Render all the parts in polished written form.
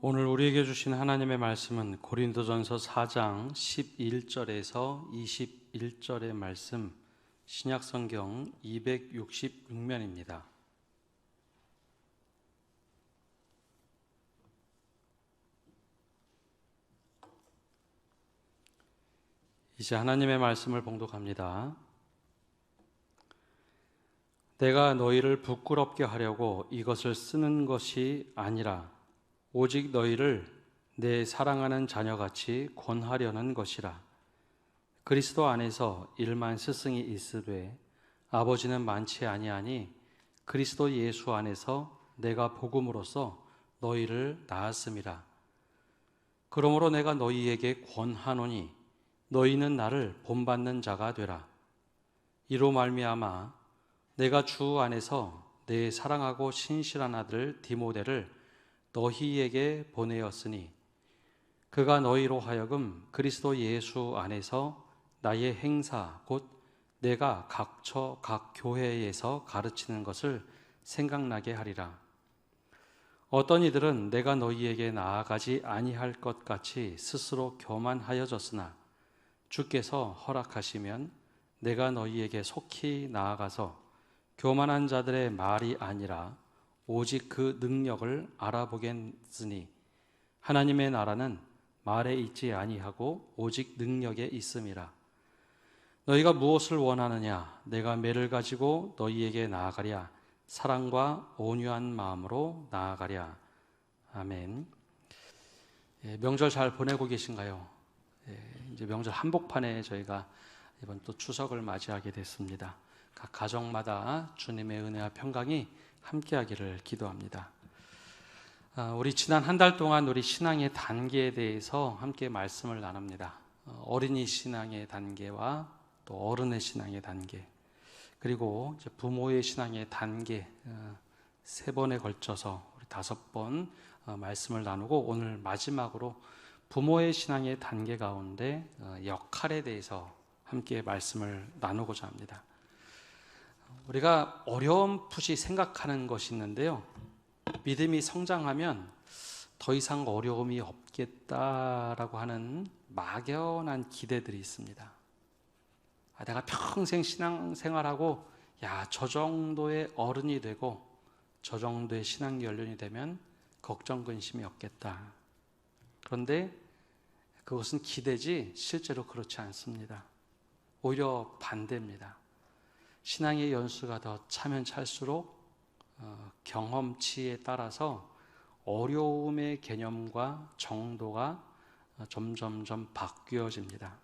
오늘 우리에게 주신 하나님의 말씀은 고린도전서 4장 11절에서 21절의 말씀, 신약성경 266면입니다. 이제 하나님의 말씀을 봉독합니다. 내가 너희를 부끄럽게 하려고 이것을 쓰는 것이 아니라 오직 너희를 내 사랑하는 자녀같이 권하려는 것이라. 그리스도 안에서 일만 스승이 있으되 아버지는 많지 아니하니 그리스도 예수 안에서 내가 복음으로써 너희를 낳았음이라. 그러므로 내가 너희에게 권하노니 너희는 나를 본받는 자가 되라. 이로 말미암아 내가 주 안에서 내 사랑하고 신실한 아들 디모데를 너희에게 보내었으니 그가 너희로 하여금 그리스도 예수 안에서 나의 행사 곧 내가 각처 각 교회에서 가르치는 것을 생각나게 하리라. 어떤 이들은 내가 너희에게 나아가지 아니할 것 같이 스스로 교만하여졌으나 주께서 허락하시면 내가 너희에게 속히 나아가서 교만한 자들의 말이 아니라 오직 그 능력을 알아보겠으니 하나님의 나라는 말에 있지 아니하고 오직 능력에 있음이라. 너희가 무엇을 원하느냐? 내가 매를 가지고 너희에게 나아가랴. 사랑과 온유한 마음으로 나아가랴. 아멘. 명절 잘 보내고 계신가요? 이제 명절 한복판에 저희가 이번 또 추석을 맞이하게 됐습니다. 각 가정마다 주님의 은혜와 평강이 함께하기를 기도합니다. 우리 지난 한 달 동안 우리 신앙의 단계에 대해서 함께 말씀을 나눕니다. 어린이 신앙의 단계와 또 어른의 신앙의 단계, 그리고 이제 부모의 신앙의 단계, 세 번에 걸쳐서 우리 5번 말씀을 나누고 오늘 마지막으로 부모의 신앙의 단계 가운데 역할에 대해서 함께 말씀을 나누고자 합니다. 우리가 어렴풋이 생각하는 것이 있는데요, 믿음이 성장하면 더 이상 어려움이 없겠다라고 하는 막연한 기대들이 있습니다. 내가 평생 신앙생활하고 저 정도의 어른이 되고 저 정도의 신앙 연륜이 되면 걱정 근심이 없겠다. 그런데 그것은 기대지 실제로 그렇지 않습니다. 오히려 반대입니다. 신앙의 연수가 더 차면 찰수록 경험치에 따라서 어려움의 개념과 정도가 점점점 바뀌어집니다.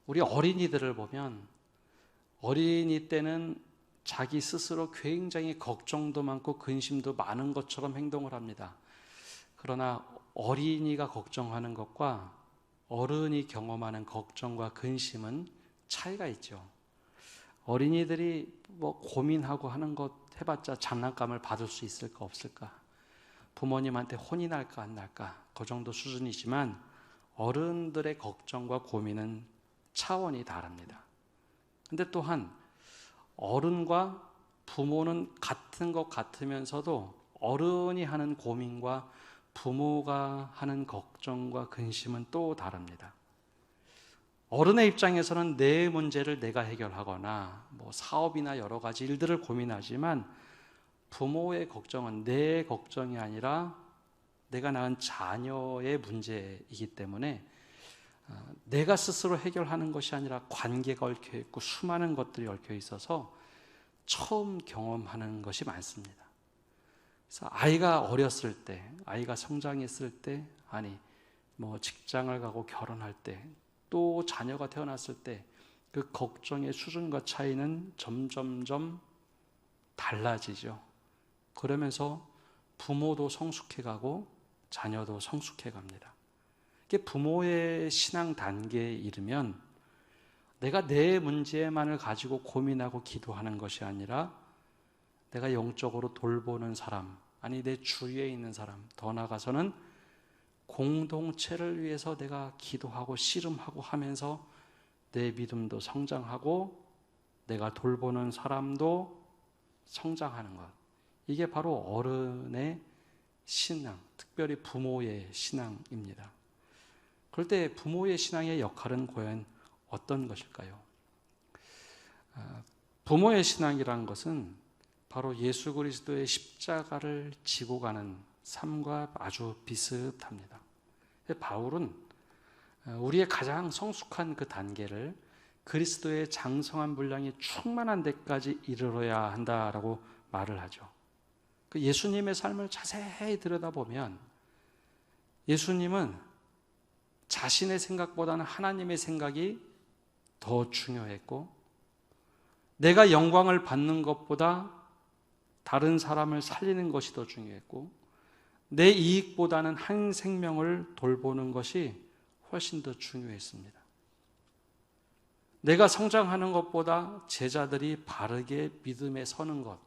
우리 어린이들을 보면 어린이 때는 자기 스스로 굉장히 걱정도 많고 근심도 많은 것처럼 행동을 합니다. 그러나 어린이가 걱정하는 것과 어른이 경험하는 걱정과 근심은 차이가 있죠. 어린이들이 고민하고 하는 것 해봤자 장난감을 받을 수 있을까 없을까, 부모님한테 혼이 날까 안 날까, 그 정도 수준이지만 어른들의 걱정과 고민은 차원이 다릅니다. 근데 또한 어른과 부모는 같은 것 같으면서도 어른이 하는 고민과 부모가 하는 걱정과 근심은 또 다릅니다. 어른의 입장에서는 내 문제를 내가 해결하거나 사업이나 여러 가지 일들을 고민하지만 부모의 걱정은 내 걱정이 아니라 내가 낳은 자녀의 문제이기 때문에 내가 스스로 해결하는 것이 아니라 관계가 얽혀 있고 수많은 것들이 얽혀 있어서 처음 경험하는 것이 많습니다. 그래서 아이가 어렸을 때, 아이가 성장했을 때, 직장을 가고 결혼할 때, 또 자녀가 태어났을 때 그 걱정의 수준과 차이는 점점점 달라지죠. 그러면서 부모도 성숙해가고 자녀도 성숙해갑니다. 이게 부모의 신앙 단계에 이르면 내가 내 문제만을 가지고 고민하고 기도하는 것이 아니라 내가 영적으로 돌보는 사람, 내 주위에 있는 사람, 더 나아가서는 공동체를 위해서 내가 기도하고 씨름하고 하면서 내 믿음도 성장하고 내가 돌보는 사람도 성장하는 것, 이게 바로 어른의 신앙, 특별히 부모의 신앙입니다. 그럴 때 부모의 신앙의 역할은 과연 어떤 것일까요? 부모의 신앙이란 것은 바로 예수 그리스도의 십자가를 지고 가는 삶과 아주 비슷합니다. 바울은 우리의 가장 성숙한 그 단계를 그리스도의 장성한 분량이 충만한 데까지 이르러야 한다라고 말을 하죠. 그 예수님의 삶을 자세히 들여다보면 예수님은 자신의 생각보다는 하나님의 생각이 더 중요했고, 내가 영광을 받는 것보다 다른 사람을 살리는 것이 더 중요했고, 내 이익보다는 한 생명을 돌보는 것이 훨씬 더 중요했습니다. 내가 성장하는 것보다 제자들이 바르게 믿음에 서는 것,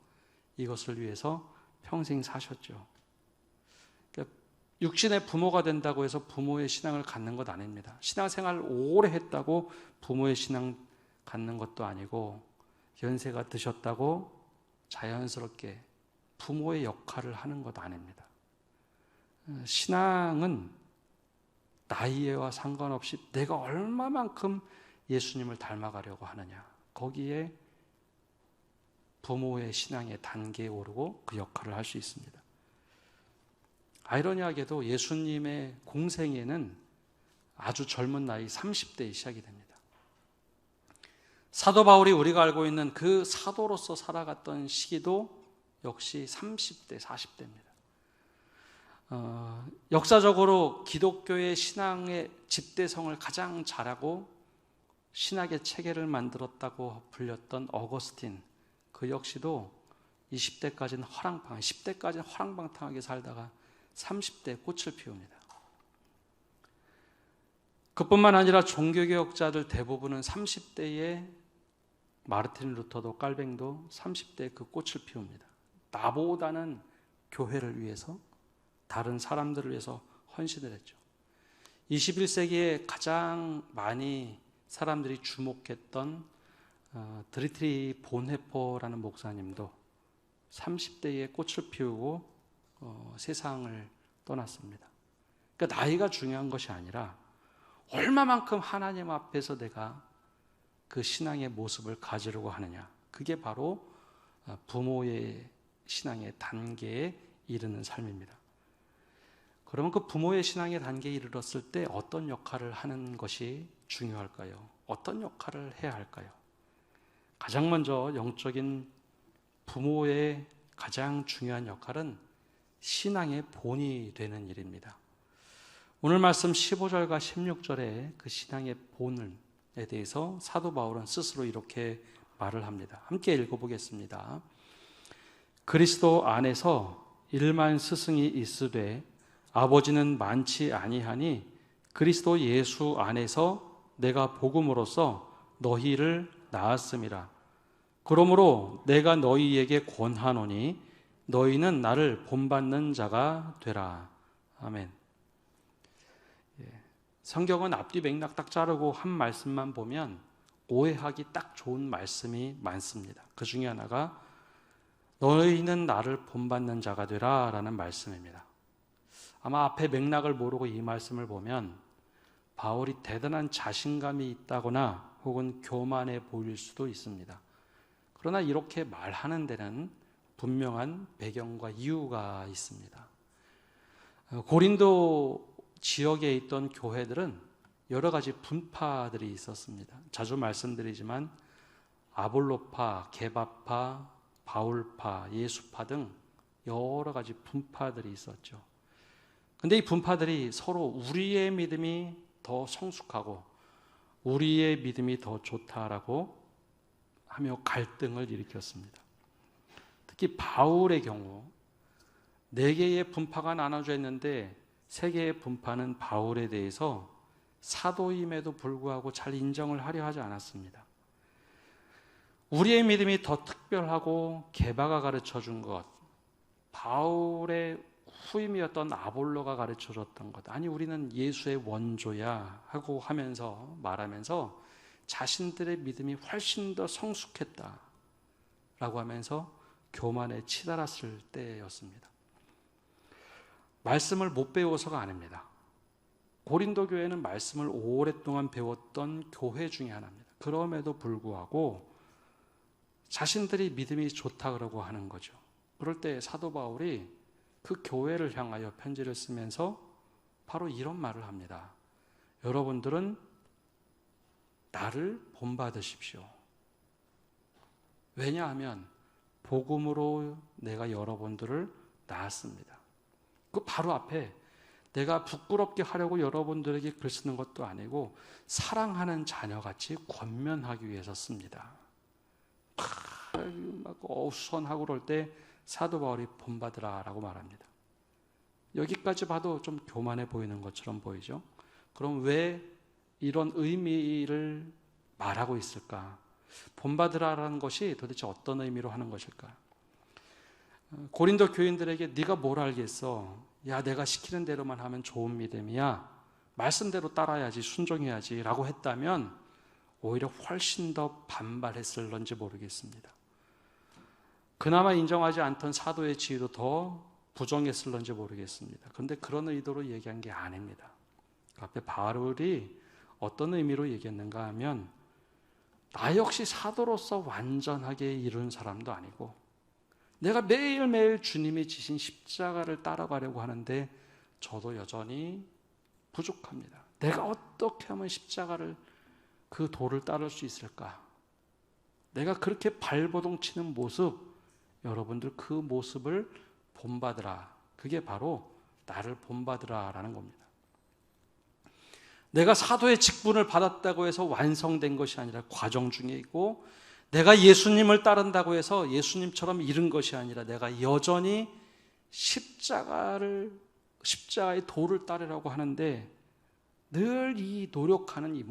이것을 위해서 평생 사셨죠. 그러니까 육신의 부모가 된다고 해서 부모의 신앙을 갖는 것 아닙니다. 신앙생활을 오래 했다고 부모의 신앙 갖는 것도 아니고, 연세가 드셨다고 자연스럽게 부모의 역할을 하는 것 아닙니다. 신앙은 나이와 상관없이 내가 얼마만큼 예수님을 닮아가려고 하느냐, 거기에 부모의 신앙의 단계에 오르고 그 역할을 할 수 있습니다. 아이러니하게도 예수님의 공생애는 아주 젊은 나이 30대에 시작이 됩니다. 사도 바울이 우리가 알고 있는 그 사도로서 살아갔던 시기도 역시 30대, 40대입니다. 역사적으로 기독교의 신앙의 집대성을 가장 잘하고 신학의 체계를 만들었다고 불렸던 어거스틴, 그 역시도 20대까지는 허랑방, 10대까지는 허랑방탕하게 살다가 30대에 꽃을 피웁니다. 그뿐만 아니라 종교개혁자들 대부분은 30대에 마르틴 루터도 깔뱅도 30대에 그 꽃을 피웁니다. 나보다는 교회를 위해서, 다른 사람들을 위해서 헌신을 했죠. 21세기에 가장 많이 사람들이 주목했던 드리트리 본헤퍼라는 목사님도 30대에 꽃을 피우고 세상을 떠났습니다. 그러니까 나이가 중요한 것이 아니라 얼마만큼 하나님 앞에서 내가 그 신앙의 모습을 가지려고 하느냐, 그게 바로 부모의 신앙의 단계에 이르는 삶입니다. 그러면 그 부모의 신앙의 단계에 이르렀을 때 어떤 역할을 하는 것이 중요할까요? 어떤 역할을 해야 할까요? 가장 먼저 영적인 부모의 가장 중요한 역할은 신앙의 본이 되는 일입니다. 오늘 말씀 15절과 16절에 그 신앙의 본에 대해서 사도 바울은 스스로 이렇게 말을 합니다. 함께 읽어보겠습니다. 그리스도 안에서 일만 스승이 있으되 아버지는 많지 아니하니 그리스도 예수 안에서 내가 복음으로써 너희를 낳았음이라. 그러므로 내가 너희에게 권하노니 너희는 나를 본받는 자가 되라. 아멘. 성경은 앞뒤 맥락 딱 자르고 한 말씀만 보면 오해하기 딱 좋은 말씀이 많습니다. 그 중에 하나가 너희는 나를 본받는 자가 되라 라는 말씀입니다. 아마 앞에 맥락을 모르고 이 말씀을 보면 바울이 대단한 자신감이 있다거나 혹은 교만해 보일 수도 있습니다. 그러나 이렇게 말하는 데는 분명한 배경과 이유가 있습니다. 고린도 지역에 있던 교회들은 여러 가지 분파들이 있었습니다. 자주 말씀드리지만 아볼로파, 게바파, 바울파, 예수파 등 여러 가지 분파들이 있었죠. 근데 이 분파들이 서로 우리의 믿음이 더 성숙하고 우리의 믿음이 더 좋다라고 하며 갈등을 일으켰습니다. 특히 바울의 경우 4개의 분파가 나눠져 있는데 3개의 분파는 바울에 대해서 사도임에도 불구하고 잘 인정을 하려 하지 않았습니다. 우리의 믿음이 더 특별하고 게바가 가르쳐준 것, 바울의 후임이었던 아볼로가 가르쳐줬던 것, 아니 우리는 예수의 원조야 하고 하면서 말하면서 자신들의 믿음이 훨씬 더 성숙했다라고 하면서 교만에 치달았을 때였습니다. 말씀을 못 배워서가 아닙니다. 고린도 교회는 말씀을 오랫동안 배웠던 교회 중에 하나입니다. 그럼에도 불구하고 자신들이 믿음이 좋다 그러고 하는 거죠. 그럴 때 사도 바울이 그 교회를 향하여 편지를 쓰면서 바로 이런 말을 합니다. 여러분들은 나를 본받으십시오. 왜냐하면 복음으로 내가 여러분들을 낳았습니다. 그 바로 앞에 내가 부끄럽게 하려고 여러분들에게 글 쓰는 것도 아니고 사랑하는 자녀같이 권면하기 위해서 씁니다. 막 어수선하고 그럴 때 사도 바울이 본받으라 라고 말합니다. 여기까지 봐도 좀 교만해 보이는 것처럼 보이죠. 그럼 왜 이런 의미를 말하고 있을까? 본받으라라는 것이 도대체 어떤 의미로 하는 것일까? 고린도 교인들에게 네가 뭘 알겠어? 야, 내가 시키는 대로만 하면 좋은 믿음이야. 말씀대로 따라야지, 순종해야지 라고 했다면 오히려 훨씬 더 반발했을런지 모르겠습니다. 그나마 인정하지 않던 사도의 지위도 더 부정했을런지 모르겠습니다. 그런데 그런 의도로 얘기한 게 아닙니다. 그 앞에 바울이 어떤 의미로 얘기했는가 하면 나 역시 사도로서 완전하게 이룬 사람도 아니고 내가 매일매일 주님이 지신 십자가를 따라가려고 하는데 저도 여전히 부족합니다. 내가 어떻게 하면 십자가를 그 도를 따를 수 있을까? 내가 그렇게 발버둥 치는 모습, 여러분들 그 모습을 본받으라. 그게 바로 나를 본받으라 라는 겁니다. 내가 사도의 직분을 받았다고 해서 완성된 것이 아니라 과정 중에 있고 내가 예수님을 따른다고 해서 예수님처럼 이룬 것이 아니라 내가 여전히 십자가의 도를 따르려고 하는데 늘 이 노력하는 이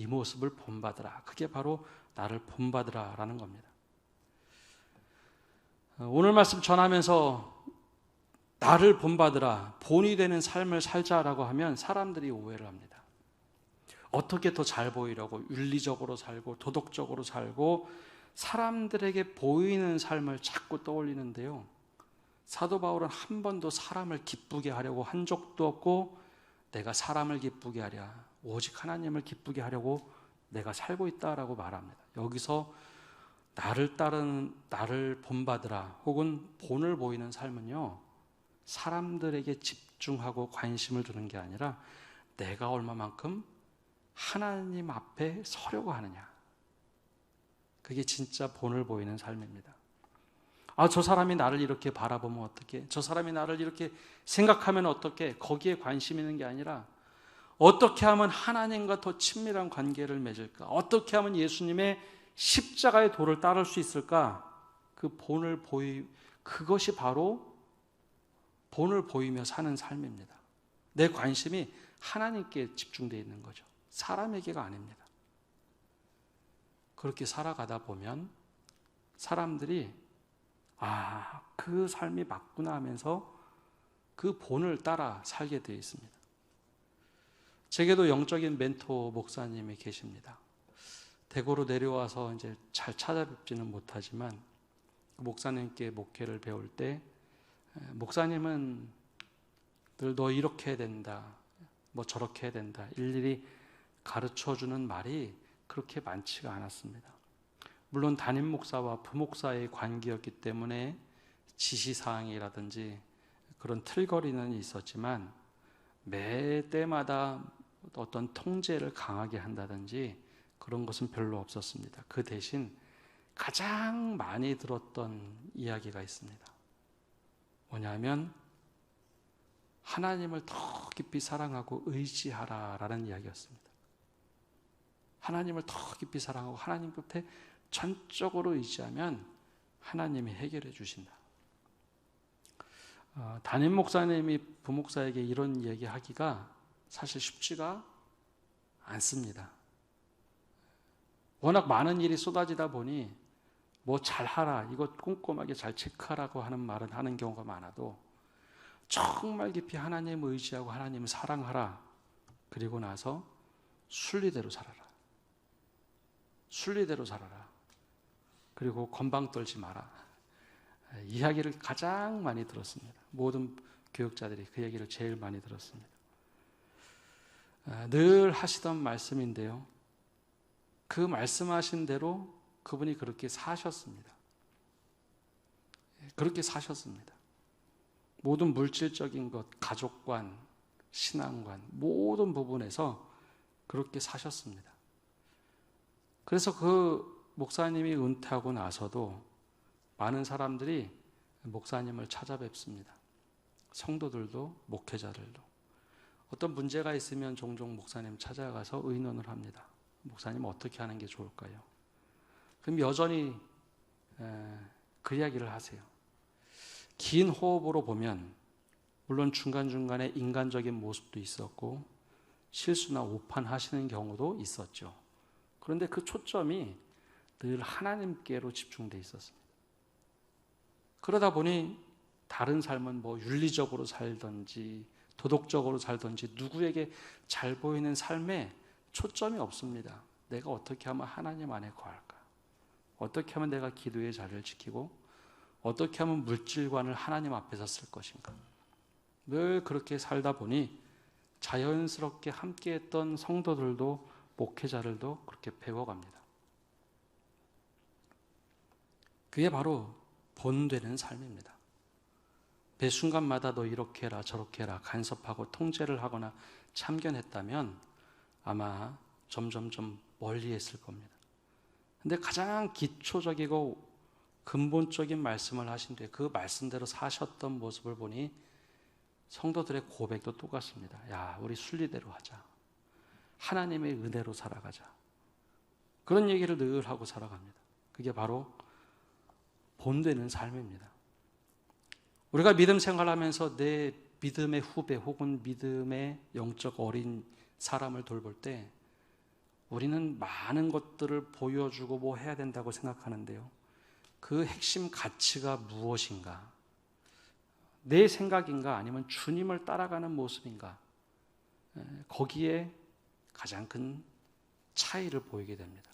모습을 본받으라. 그게 바로 나를 본받으라 라는 겁니다. 오늘 말씀 전하면서 나를 본받으라, 본이 되는 삶을 살자라고 하면 사람들이 오해를 합니다. 어떻게 더 잘 보이려고 윤리적으로 살고 도덕적으로 살고 사람들에게 보이는 삶을 자꾸 떠올리는데요. 사도 바울은 한 번도 사람을 기쁘게 하려고 한 적도 없고 내가 사람을 기쁘게 하랴 오직 하나님을 기쁘게 하려고 내가 살고 있다라고 말합니다. 여기서 나를 본받으라 혹은 본을 보이는 삶은요, 사람들에게 집중하고 관심을 두는 게 아니라 내가 얼마만큼 하나님 앞에 서려고 하느냐, 그게 진짜 본을 보이는 삶입니다. 저 사람이 나를 이렇게 바라보면 어떻게, 저 사람이 나를 이렇게 생각하면 어떻게, 거기에 관심 있는 게 아니라 어떻게 하면 하나님과 더 친밀한 관계를 맺을까, 어떻게 하면 예수님의 십자가의 도를 따를 수 있을까, 그것이 바로 본을 보이며 사는 삶입니다. 내 관심이 하나님께 집중되어 있는 거죠. 사람에게가 아닙니다. 그렇게 살아가다 보면 사람들이 그 삶이 맞구나 하면서 그 본을 따라 살게 되어 있습니다. 제게도 영적인 멘토 목사님이 계십니다. 대구로 내려와서 이제 잘 찾아뵙지는 못하지만 목사님께 목회를 배울 때 목사님은 늘 너 이렇게 해야 된다, 뭐 저렇게 해야 된다 일일이 가르쳐주는 말이 그렇게 많지가 않았습니다. 물론 담임 목사와 부목사의 관계였기 때문에 지시사항이라든지 그런 틀거리는 있었지만 매 때마다 어떤 통제를 강하게 한다든지 그런 것은 별로 없었습니다. 그 대신 가장 많이 들었던 이야기가 있습니다. 뭐냐면 하나님을 더 깊이 사랑하고 의지하라라는 이야기였습니다. 하나님을 더 깊이 사랑하고 하나님 곁에 전적으로 의지하면 하나님이 해결해 주신다. 담임 목사님이 부목사에게 이런 얘기하기가 사실 쉽지가 않습니다. 워낙 많은 일이 쏟아지다 보니 뭐 잘하라, 이거 꼼꼼하게 잘 체크하라고 하는 말은 하는 경우가 많아도 정말 깊이 하나님을 의지하고 하나님을 사랑하라, 그리고 나서 순리대로 살아라, 순리대로 살아라, 그리고 건방 떨지 마라, 이야기를 가장 많이 들었습니다. 모든 교육자들이 그 얘기를 제일 많이 들었습니다. 늘 하시던 말씀인데요. 그 말씀하신 대로 그분이 그렇게 사셨습니다. 그렇게 사셨습니다. 모든 물질적인 것, 가족관, 신앙관, 모든 부분에서 그렇게 사셨습니다. 그래서 그 목사님이 은퇴하고 나서도 많은 사람들이 목사님을 찾아뵙습니다. 성도들도 목회자들도. 어떤 문제가 있으면 종종 목사님 찾아가서 의논을 합니다. 목사님 어떻게 하는 게 좋을까요? 그럼 여전히 그 이야기를 하세요. 긴 호흡으로 보면 물론 중간중간에 인간적인 모습도 있었고 실수나 오판하시는 경우도 있었죠. 그런데 그 초점이 늘 하나님께로 집중되어 있었습니다. 그러다 보니 다른 삶은 뭐 윤리적으로 살든지 도덕적으로 살든지 누구에게 잘 보이는 삶에 초점이 없습니다. 내가 어떻게 하면 하나님 안에 거할까? 어떻게 하면 내가 기도의 자리를 지키고 어떻게 하면 물질관을 하나님 앞에서 쓸 것인가? 늘 그렇게 살다 보니 자연스럽게 함께했던 성도들도 목회자들도 그렇게 배워갑니다. 그게 바로 본되는 삶입니다. 매 순간마다 너 이렇게 해라 저렇게 해라 간섭하고 통제를 하거나 참견했다면 아마 점점점 멀리 했을 겁니다. 근데 가장 기초적이고 근본적인 말씀을 하신 뒤에 그 말씀대로 사셨던 모습을 보니 성도들의 고백도 똑같습니다. 야, 우리 순리대로 하자. 하나님의 은혜로 살아가자. 그런 얘기를 늘 하고 살아갑니다. 그게 바로 본되는 삶입니다. 우리가 믿음 생활하면서 내 믿음의 후배 혹은 믿음의 영적 어린 사람을 돌볼 때 우리는 많은 것들을 보여주고 뭐 해야 된다고 생각하는데요. 그 핵심 가치가 무엇인가? 내 생각인가? 아니면 주님을 따라가는 모습인가? 거기에 가장 큰 차이를 보이게 됩니다.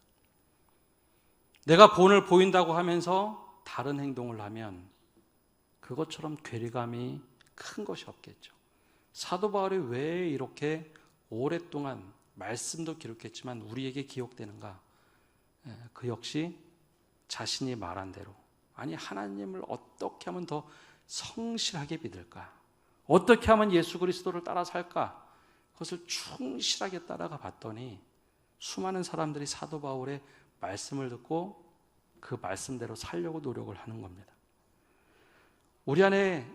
내가 본을 보인다고 하면서 다른 행동을 하면 그것처럼 괴리감이 큰 것이 없겠죠. 사도 바울이 왜 이렇게 오랫동안 말씀도 기록했지만 우리에게 기억되는가? 그 역시 자신이 말한 대로, 아니 하나님을 어떻게 하면 더 성실하게 믿을까? 어떻게 하면 예수 그리스도를 따라 살까? 그것을 충실하게 따라가 봤더니 수많은 사람들이 사도 바울의 말씀을 듣고 그 말씀대로 살려고 노력을 하는 겁니다. 우리 안에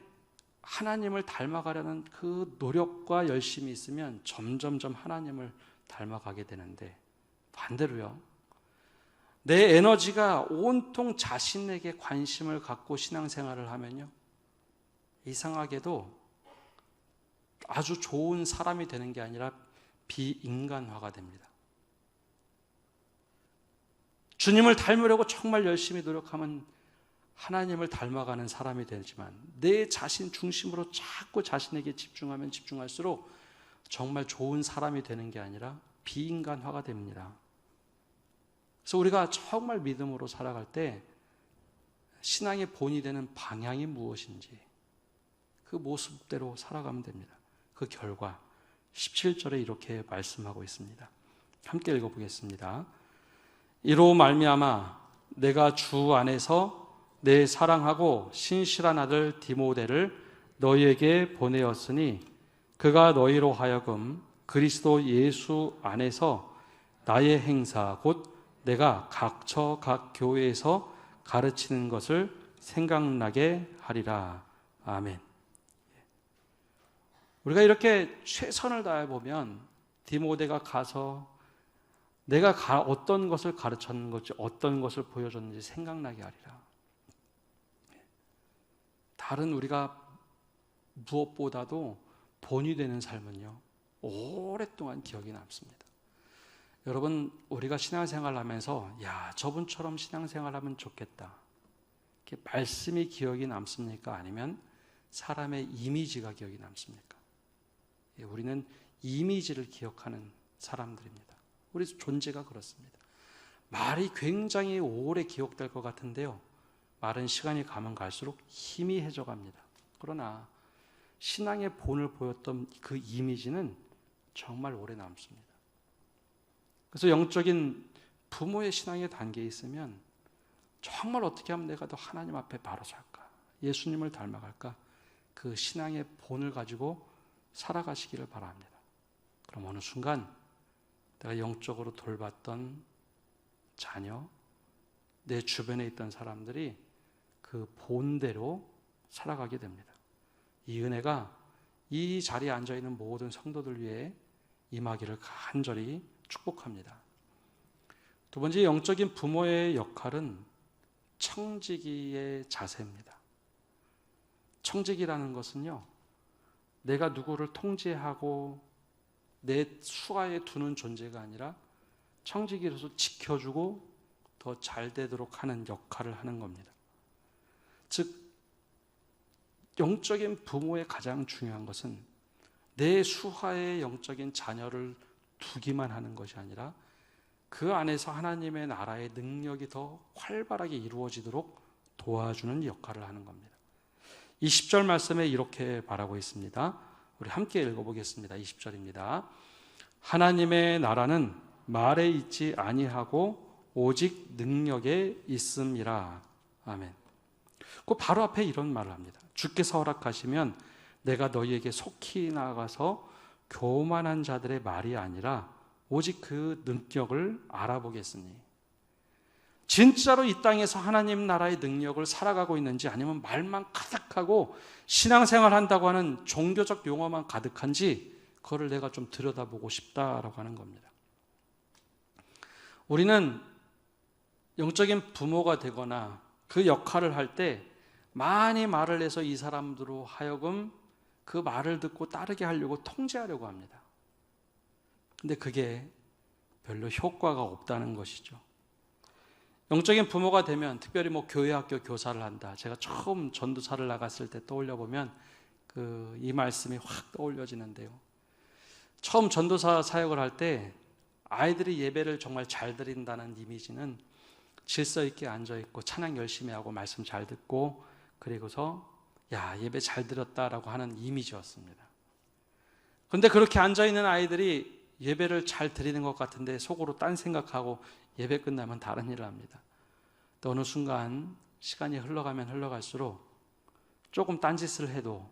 하나님을 닮아가려는 그 노력과 열심이 있으면 점점점 하나님을 닮아가게 되는데 반대로요. 내 에너지가 온통 자신에게 관심을 갖고 신앙생활을 하면요. 이상하게도 아주 좋은 사람이 되는 게 아니라 비인간화가 됩니다. 주님을 닮으려고 정말 열심히 노력하면 하나님을 닮아가는 사람이 되지만 내 자신 중심으로 자꾸 자신에게 집중하면 집중할수록 정말 좋은 사람이 되는 게 아니라 비인간화가 됩니다. 그래서 우리가 정말 믿음으로 살아갈 때 신앙의 본이 되는 방향이 무엇인지 그 모습대로 살아가면 됩니다. 그 결과 17절에 이렇게 말씀하고 있습니다. 함께 읽어보겠습니다. 이로 말미암아 내가 주 안에서 내 사랑하고 신실한 아들 디모데를 너희에게 보내었으니 그가 너희로 하여금 그리스도 예수 안에서 나의 행사 곧 내가 각처 각 교회에서 가르치는 것을 생각나게 하리라. 아멘. 우리가 이렇게 최선을 다해 보면 디모데가 가서 내가 어떤 것을 가르쳤는지 어떤 것을 보여줬는지 생각나게 하리라. 다른 우리가 무엇보다도 본이 되는 삶은요 오랫동안 기억이 남습니다. 여러분, 우리가 신앙생활 하면서 야, 저분처럼 신앙생활 하면 좋겠다, 이렇게 말씀이 기억이 남습니까? 아니면 사람의 이미지가 기억이 남습니까? 우리는 이미지를 기억하는 사람들입니다. 우리 존재가 그렇습니다. 말이 굉장히 오래 기억될 것 같은데요, 말은 시간이 가면 갈수록 희미해져 갑니다. 그러나 신앙의 본을 보였던 그 이미지는 정말 오래 남습니다. 그래서 영적인 부모의 신앙의 단계에 있으면 정말 어떻게 하면 내가 더 하나님 앞에 바로 살까, 예수님을 닮아갈까, 그 신앙의 본을 가지고 살아가시기를 바랍니다. 그럼 어느 순간 내가 영적으로 돌봤던 자녀, 내 주변에 있던 사람들이 그 본대로 살아가게 됩니다. 이 은혜가 이 자리에 앉아있는 모든 성도들 위해 임하기를 간절히 축복합니다. 두 번째, 영적인 부모의 역할은 청지기의 자세입니다. 청지기라는 것은요, 내가 누구를 통제하고 내 수하에 두는 존재가 아니라 청지기로서 지켜주고 더 잘 되도록 하는 역할을 하는 겁니다. 즉, 영적인 부모의 가장 중요한 것은 내 수하에 영적인 자녀를 두기만 하는 것이 아니라 그 안에서 하나님의 나라의 능력이 더 활발하게 이루어지도록 도와주는 역할을 하는 겁니다. 20절 말씀에 이렇게 말하고 있습니다. 우리 함께 읽어보겠습니다. 20절입니다. 하나님의 나라는 말에 있지 아니하고 오직 능력에 있음이라. 아멘. 그 바로 앞에 이런 말을 합니다. 주께서 허락하시면 내가 너희에게 속히 나아가서 교만한 자들의 말이 아니라 오직 그 능력을 알아보겠으니. 진짜로 이 땅에서 하나님 나라의 능력을 살아가고 있는지, 아니면 말만 가득하고 신앙생활 한다고 하는 종교적 용어만 가득한지, 그거를 내가 좀 들여다보고 싶다라고 하는 겁니다. 우리는 영적인 부모가 되거나 그 역할을 할 때 많이 말을 해서 이 사람들로 하여금 그 말을 듣고 따르게 하려고 통제하려고 합니다. 근데 그게 별로 효과가 없다는 것이죠. 영적인 부모가 되면, 특별히 교회 학교 교사를 한다. 제가 처음 전도사를 나갔을 때 떠올려 보면 이 말씀이 확 떠올려지는데요. 처음 전도사 사역을 할 때 아이들이 예배를 정말 잘 드린다는 이미지는 질서 있게 앉아있고 찬양 열심히 하고 말씀 잘 듣고, 그리고서 야, 예배 잘 드렸다라고 하는 이미지였습니다. 그런데 그렇게 앉아있는 아이들이 예배를 잘 드리는 것 같은데 속으로 딴 생각하고 예배 끝나면 다른 일을 합니다. 또 어느 순간 시간이 흘러가면 흘러갈수록 조금 딴짓을 해도,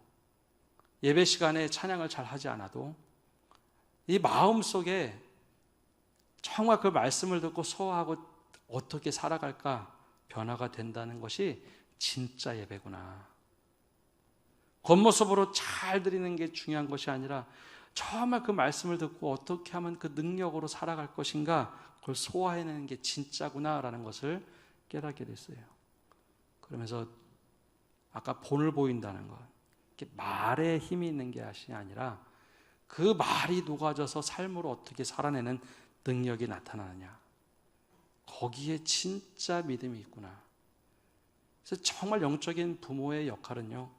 예배 시간에 찬양을 잘 하지 않아도 이 마음속에 정말 그 말씀을 듣고 소화하고 어떻게 살아갈까 변화가 된다는 것이 진짜 예배구나. 겉모습으로 잘 드리는 게 중요한 것이 아니라 정말 그 말씀을 듣고 어떻게 하면 그 능력으로 살아갈 것인가, 그걸 소화해내는 게 진짜구나라는 것을 깨닫게 됐어요. 그러면서 아까 본을 보인다는 것, 말에 힘이 있는 게 아니라 그 말이 녹아져서 삶으로 어떻게 살아내는 능력이 나타나느냐, 거기에 진짜 믿음이 있구나. 그래서 정말 영적인 부모의 역할은요,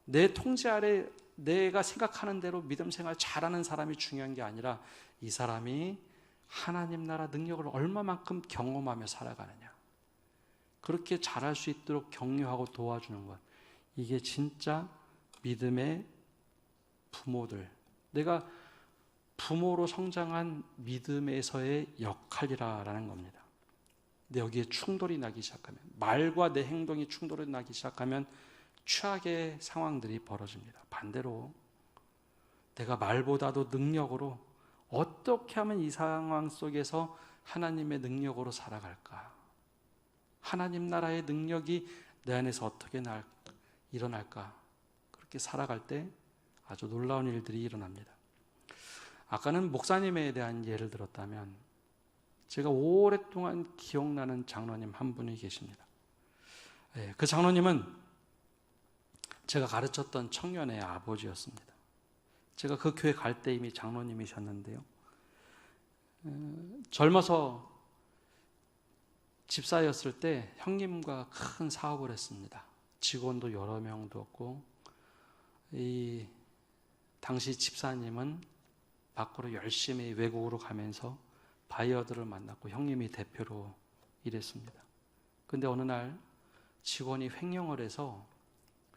내 통제 아래 내가 생각하는 대로 믿음 생활 잘하는 사람이 중요한 게 아니라 이 사람이 하나님 나라 능력을 얼마만큼 경험하며 살아가느냐, 그렇게 잘할 수 있도록 격려하고 도와주는 것, 이게 진짜 믿음의 부모들, 내가 부모로 성장한 믿음에서의 역할이라는 겁니다. 근데 여기에 충돌이 나기 시작하면, 말과 내 행동이 충돌이 나기 시작하면 최악의 상황들이 벌어집니다. 반대로 내가 말보다도 능력으로 어떻게 하면 이 상황 속에서 하나님의 능력으로 살아갈까, 하나님 나라의 능력이 내 안에서 어떻게 일어날까, 그렇게 살아갈 때 아주 놀라운 일들이 일어납니다. 아까는 목사님에 대한 예를 들었다면, 제가 오랫동안 기억나는 장로님 한 분이 계십니다. 그 장로님은 제가 가르쳤던 청년의 아버지였습니다. 제가 그 교회 갈 때 이미 장로님이셨는데요. 젊어서 집사였을 때 형님과 큰 사업을 했습니다. 직원도 여러 명 뒀고, 이 당시 집사님은 밖으로 열심히 외국으로 가면서 바이어들을 만났고 형님이 대표로 일했습니다. 근데 어느 날 직원이 횡령을 해서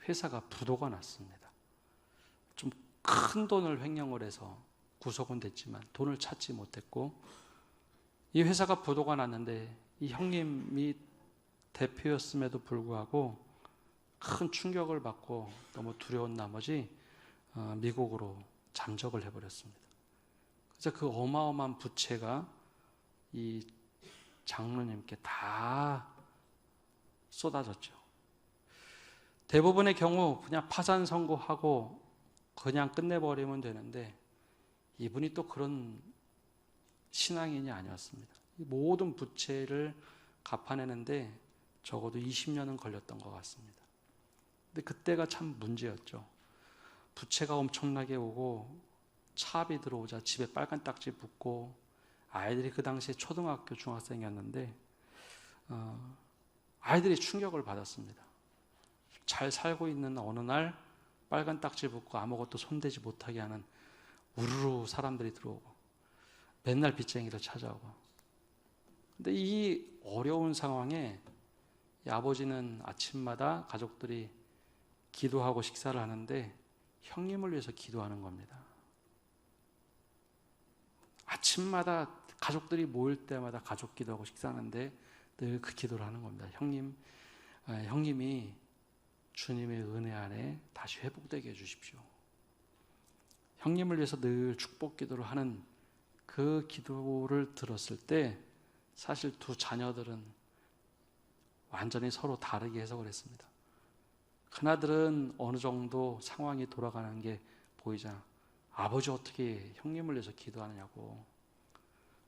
회사가 부도가 났습니다. 좀 큰 돈을 횡령을 해서 구속은 됐지만 돈을 찾지 못했고, 이 회사가 부도가 났는데 이 형님이 대표였음에도 불구하고 큰 충격을 받고 너무 두려운 나머지 미국으로 잠적을 해버렸습니다. 그래서 그 어마어마한 부채가 이 장로님께 다 쏟아졌죠. 대부분의 경우 그냥 파산 선고하고 그냥 끝내버리면 되는데, 이분이 또 그런 신앙인이 아니었습니다. 모든 부채를 갚아내는데 적어도 20년은 걸렸던 것 같습니다. 근데 그때가 참 문제였죠. 부채가 엄청나게 오고 차압이 들어오자 집에 빨간 딱지 붙고, 아이들이 그 당시에 초등학교 중학생이었는데 아이들이 충격을 받았습니다. 잘 살고 있는 어느 날 빨간 딱지 붙고 아무것도 손대지 못하게 하는 우르르 사람들이 들어오고 맨날 빚쟁이를 찾아오고. 근데 이 어려운 상황에 이 아버지는 아침마다 가족들이 기도하고 식사를 하는데 형님을 위해서 기도하는 겁니다. 아침마다 가족들이 모일 때마다 가족 기도하고 식사하는데 늘 그 기도를 하는 겁니다. 형님이 주님의 은혜 안에 다시 회복되게 해주십시오. 형님을 위해서 늘 축복 기도를 하는 그 기도를 들었을 때 사실 두 자녀들은 완전히 서로 다르게 해석을 했습니다. 큰아들은 어느 정도 상황이 돌아가는 게 보이자, 아버지 어떻게 형님을 위해서 기도하느냐고,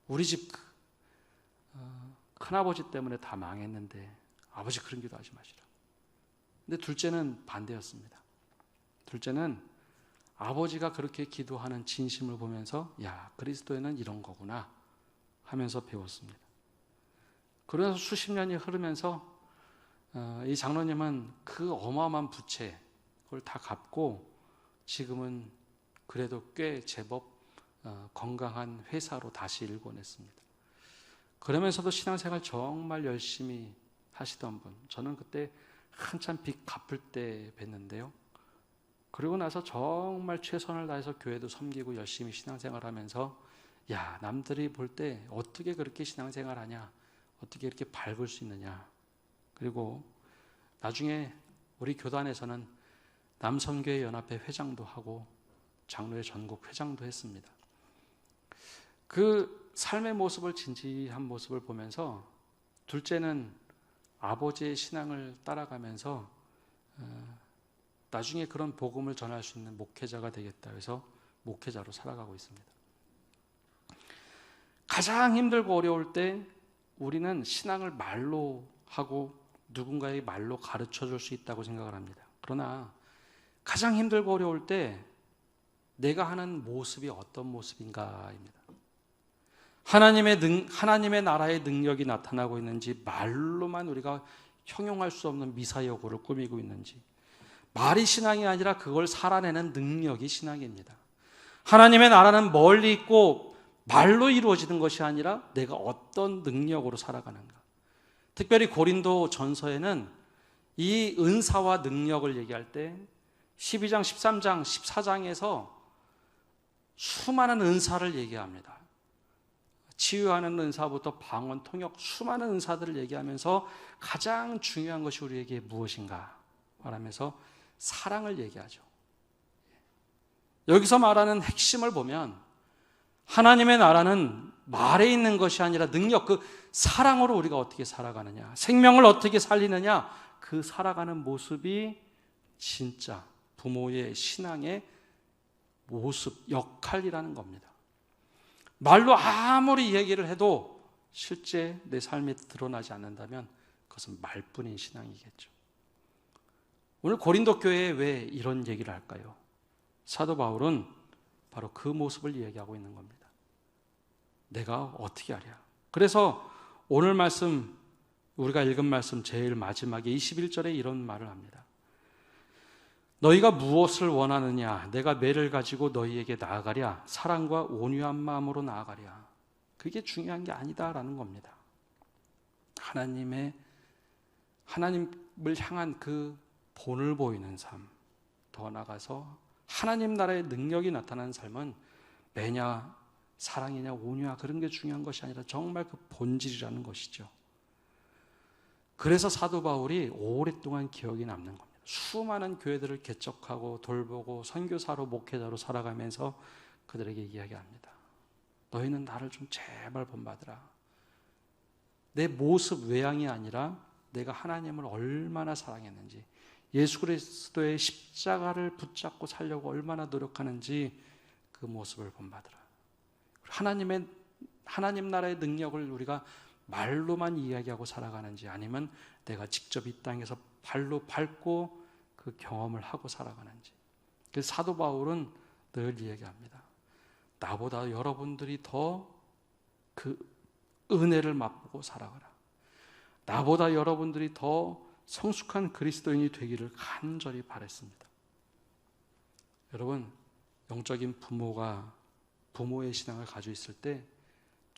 우리 집 큰아버지 때문에 다 망했는데 아버지 그런 기도하지 마시라. 근데 둘째는 반대였습니다. 둘째는 아버지가 그렇게 기도하는 진심을 보면서 야, 그리스도에는 이런 거구나 하면서 배웠습니다. 그래서 수십 년이 흐르면서 이 장로님은 그 어마어마한 부채 그걸 다 갚고 지금은 그래도 꽤 제법 건강한 회사로 다시 일궈냈습니다. 그러면서도 신앙생활 정말 열심히 하시던 분, 저는 그때 한참 빚 갚을 때 뵀는데요. 그리고 나서 정말 최선을 다해서 교회도 섬기고 열심히 신앙생활하면서 야, 남들이 볼 때 어떻게 그렇게 신앙생활하냐, 어떻게 이렇게 밝을 수 있느냐. 그리고 나중에 우리 교단에서는 남선교회 연합회 회장도 하고 장로회 전국 회장도 했습니다. 그 삶의 모습을, 진지한 모습을 보면서 둘째는 아버지의 신앙을 따라가면서 나중에 그런 복음을 전할 수 있는 목회자가 되겠다 해서 목회자로 살아가고 있습니다. 가장 힘들고 어려울 때 우리는 신앙을 말로 하고 누군가의 말로 가르쳐 줄 수 있다고 생각을 합니다. 그러나 가장 힘들고 어려울 때 내가 하는 모습이 어떤 모습인가입니다. 하나님의 나라의 능력이 나타나고 있는지, 말로만 우리가 형용할 수 없는 미사여구를 꾸미고 있는지, 말이 신앙이 아니라 그걸 살아내는 능력이 신앙입니다. 하나님의 나라는 멀리 있고 말로 이루어지는 것이 아니라 내가 어떤 능력으로 살아가는가. 특별히 고린도 전서에는 이 은사와 능력을 얘기할 때 12장, 13장, 14장에서 수많은 은사를 얘기합니다. 치유하는 은사부터 방언, 통역, 수많은 은사들을 얘기하면서 가장 중요한 것이 우리에게 무엇인가 말하면서 사랑을 얘기하죠. 여기서 말하는 핵심을 보면 하나님의 나라는 말에 있는 것이 아니라 능력, 그 사랑으로 우리가 어떻게 살아가느냐, 생명을 어떻게 살리느냐, 그 살아가는 모습이 진짜 부모의 신앙의 모습, 역할이라는 겁니다. 말로 아무리 얘기를 해도 실제 내 삶에 드러나지 않는다면 그것은 말뿐인 신앙이겠죠. 오늘 고린도 교회에 왜 이런 얘기를 할까요? 사도 바울은 바로 그 모습을 이야기하고 있는 겁니다. 내가 어떻게 하랴. 그래서 오늘 말씀, 우리가 읽은 말씀 제일 마지막에 21절에 이런 말을 합니다. 너희가 무엇을 원하느냐, 내가 매를 가지고 너희에게 나아가랴, 사랑과 온유한 마음으로 나아가랴. 그게 중요한 게 아니다라는 겁니다. 하나님을 향한 그 본을 보이는 삶, 더 나아가서 하나님 나라의 능력이 나타나는 삶은 매냐, 사랑이냐, 온유냐 그런 게 중요한 것이 아니라 정말 그 본질이라는 것이죠. 그래서 사도 바울이 오랫동안 기억이 남는 겁니다. 수많은 교회들을 개척하고 돌보고 선교사로 목회자로 살아가면서 그들에게 이야기합니다. 너희는 나를 좀 제발 본받으라. 내 모습 외양이 아니라 내가 하나님을 얼마나 사랑했는지, 예수 그리스도의 십자가를 붙잡고 살려고 얼마나 노력하는지 그 모습을 본받으라. 하나님 나라의 능력을 우리가 말로만 이야기하고 살아가는지, 아니면 내가 직접 이 땅에서 발로 밟고 그 경험을 하고 살아가는지. 그래서 사도 바울은 늘 이야기합니다. 나보다 여러분들이 더 그 은혜를 맛보고 살아가라. 나보다 여러분들이 더 성숙한 그리스도인이 되기를 간절히 바랬습니다. 여러분, 영적인 부모가 부모의 신앙을 가지고 있을 때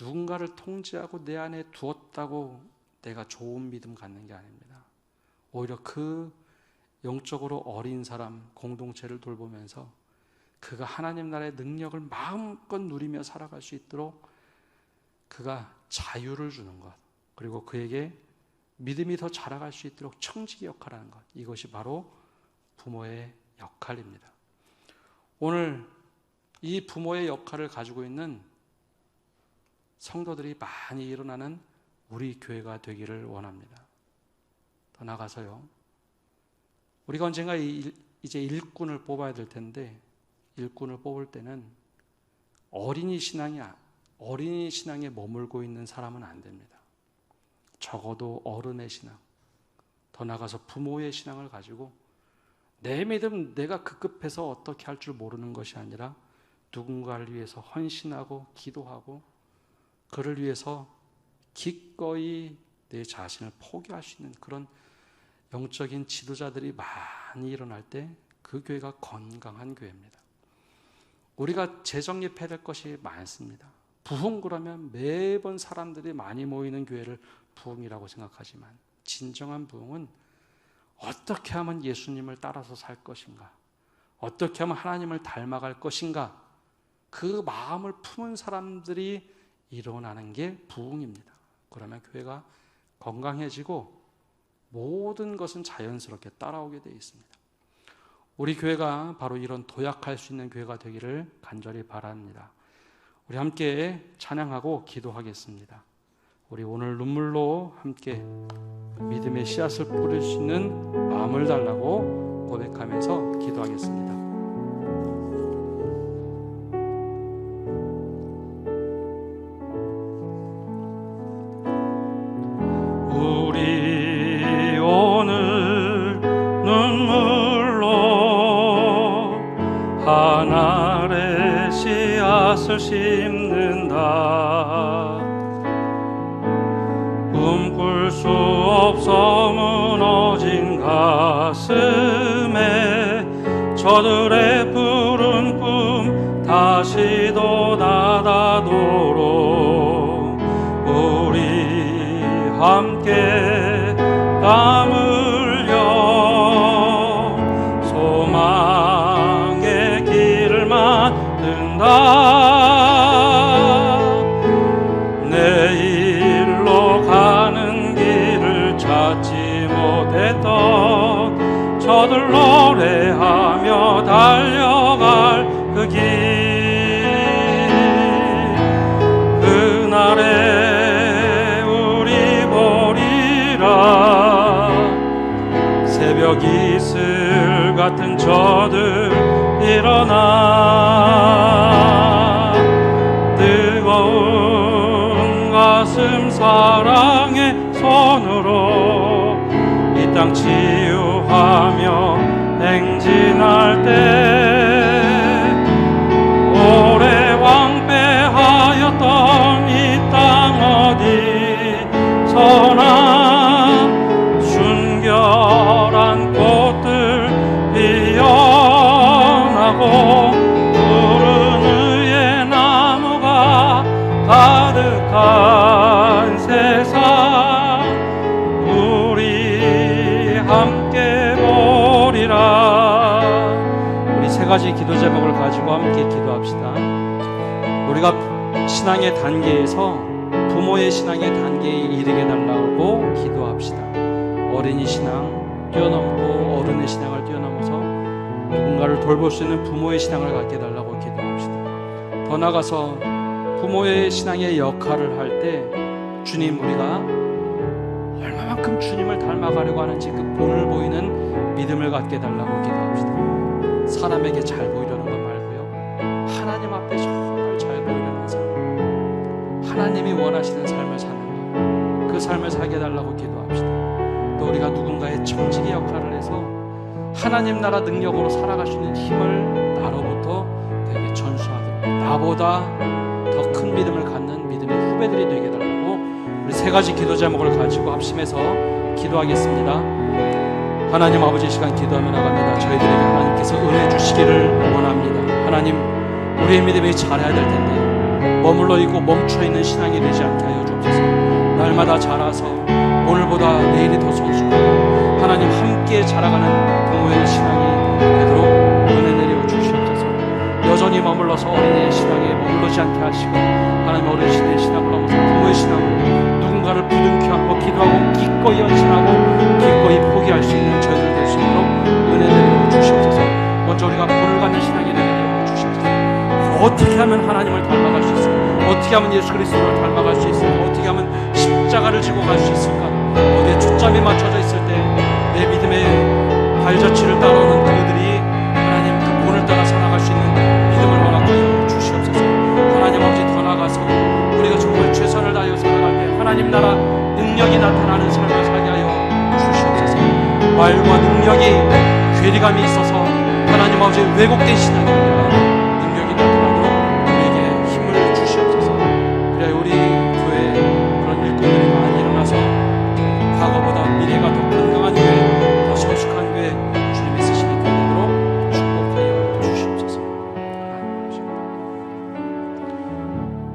누군가를 통제하고 내 안에 두었다고 내가 좋은 믿음 갖는 게 아닙니다. 오히려 그 영적으로 어린 사람 공동체를 돌보면서 그가 하나님 나라의 능력을 마음껏 누리며 살아갈 수 있도록 그가 자유를 주는 것, 그리고 그에게 믿음이 더 자라갈 수 있도록 청지기 역할하는 것, 이것이 바로 부모의 역할입니다. 오늘 이 부모의 역할을 가지고 있는 성도들이 많이 일어나는 우리 교회가 되기를 원합니다. 더 나아가서요, 우리가 언젠가 이제 일꾼을 뽑아야 될 텐데, 일꾼을 뽑을 때는 어린이 신앙에 머물고 있는 사람은 안 됩니다. 적어도 어른의 신앙, 더 나아가서 부모의 신앙을 가지고 내 믿음 내가 급급해서 어떻게 할 줄 모르는 것이 아니라 누군가를 위해서 헌신하고 기도하고 그를 위해서 기꺼이 내 자신을 포기할 수 있는 그런 영적인 지도자들이 많이 일어날 때 그 교회가 건강한 교회입니다. 우리가 재정립해야 될 것이 많습니다. 부흥 그러면 매번 사람들이 많이 모이는 교회를 부흥이라고 생각하지만, 진정한 부흥은 어떻게 하면 예수님을 따라서 살 것인가, 어떻게 하면 하나님을 닮아갈 것인가, 그 마음을 품은 사람들이 일어나는 게 부흥입니다. 그러면 교회가 건강해지고 모든 것은 자연스럽게 따라오게 되어 있습니다. 우리 교회가 바로 이런 도약할 수 있는 교회가 되기를 간절히 바랍니다. 우리 함께 찬양하고 기도하겠습니다. 우리 오늘 눈물로 함께 믿음의 씨앗을 뿌릴 수 있는 마음을 달라고 고백하면서 기도하겠습니다. 우리 오늘 눈물로 하늘의 씨앗을 심는다. 꿈꿀 수 없어 무너진 가슴에 저들의 푸른 꿈 다시 돋아나도록 우리 함께 땀 흘려 소망의 길을 만든다. 내일로 가는 길을 찾지 못했던 저들 노래하며 달려갈 그 길, 그날에 우리 보리라. 새벽 이슬 같은 저들 일어나 뜨거운 가슴 사랑의 손으로 이 땅 치유하며 행진할 때 오래 왕패하였던 이 땅 어디서나 순결한 꽃들 피어나고 기도합시다. 우리가 신앙의 단계에서 부모의 신앙의 단계에 이르게 달라고 기도합시다. 어린이 신앙 뛰어넘고 어른의 신앙을 뛰어넘어서 누군가를 돌볼 수 있는 부모의 신앙을 갖게 달라고 기도합시다. 더 나아가서 부모의 신앙의 역할을 할 때 주님, 우리가 얼마만큼 주님을 닮아가려고 하는지 그 본을 보이는 믿음을 갖게 달라고 기도합시다. 사람에게 잘 보이려는 것 말고요, 하나님 앞에 정말 잘 보이려는 삶, 하나님이 원하시는 삶을 사는 것, 그 삶을 살게 달라고 기도합시다. 또 우리가 누군가의 청지기 역할을 해서 하나님 나라 능력으로 살아갈 수 있는 힘을 나로부터 되게 전수하도록, 나보다 더 큰 믿음을 갖는 믿음의 후배들이 되게 달라고 우리 세 가지 기도 제목을 가지고 합심해서 기도하겠습니다. 하나님 아버지, 이 시간 기도하며 나갑니다. 저희들에게 하나님께서 은혜 주시기를 원합니다. 하나님, 우리의 믿음이 자라야 될 텐데 머물러 있고 멈춰 있는 신앙이 되지 않게 하여 주옵소서. 날마다 자라서 오늘보다 내일이 더 성숙하고 하나님 함께 자라가는 부모의 신앙이 되도록 은혜 내려 주시옵소서. 여전히 머물러서 어린이의 신앙에 머물러지 않게 하시고 하나님 어르신의 신앙을 넘어서 부모의 신앙으로 누군가를 부둥켜 안고 기도하고 기꺼이 헌신하고 기꺼이 포기할 수 있는 저희들 될 수 있도록 은혜 내려 주시옵소서. 먼저 우리가 본을 갖는 신앙이 되게 주시옵소서. 어떻게 하면 하나님을 닮아갈 수 있을까? 어떻게 하면 예수 그리스도를 닮아갈 수 있을까? 어떻게 하면 십자가를 지고 갈 수 있을까? 어디에 초점이 맞춰져 있을 때 내 믿음의 발자취를 따라오는 그들이 하나님 그 본을 따라 살아갈 수 있는 믿음을 허락하여 주시옵소서. 하나님 아버지, 더 나아가서 우리가 정말 최선을 다하여 살아갈 때 하나님 나라 능력이 나타나는 삶을 살게 하여 주시옵소서. 말과 능력이 괴리감이 있어서 하나님 아버지 왜곡된 신앙이 아니라 능력이 나타나도록 우리에게 힘을 주시옵소서. 그래 우리 교회에 그런 일꾼들이 많이 일어나서 과거보다 미래가 더 건강한 교회, 더 성숙한 교회, 주님이 쓰시는 교회 되도록 축복하여 주시옵소서.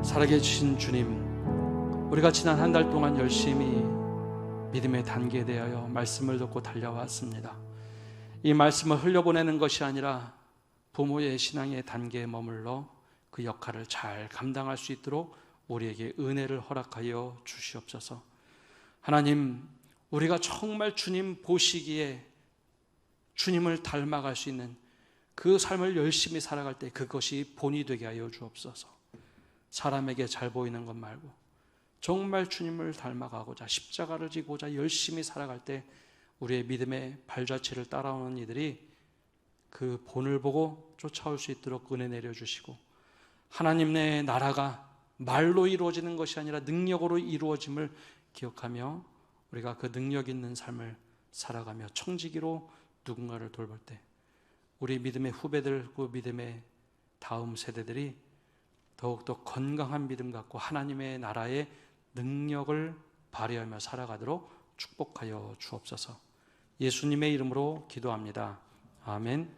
살아계신 주님, 우리가 지난 한 달 동안 열심히 믿음의 단계에 대하여 말씀을 듣고 달려왔습니다. 이 말씀을 흘려보내는 것이 아니라 부모의 신앙의 단계에 머물러 그 역할을 잘 감당할 수 있도록 우리에게 은혜를 허락하여 주시옵소서. 하나님, 우리가 정말 주님 보시기에 주님을 닮아갈 수 있는 그 삶을 열심히 살아갈 때 그것이 본이 되게 하여 주옵소서. 사람에게 잘 보이는 것 말고 정말 주님을 닮아가고자 십자가를 지고자 열심히 살아갈 때 우리의 믿음의 발자취를 따라오는 이들이 그 본을 보고 쫓아올 수 있도록 은혜 내려주시고, 하나님 내 나라가 말로 이루어지는 것이 아니라 능력으로 이루어짐을 기억하며 우리가 그 능력 있는 삶을 살아가며 청지기로 누군가를 돌볼 때 우리 믿음의 후배들, 그 믿음의 다음 세대들이 더욱더 건강한 믿음 갖고 하나님의 나라의 능력을 발휘하며 살아가도록 축복하여 주옵소서. 예수님의 이름으로 기도합니다. 아멘.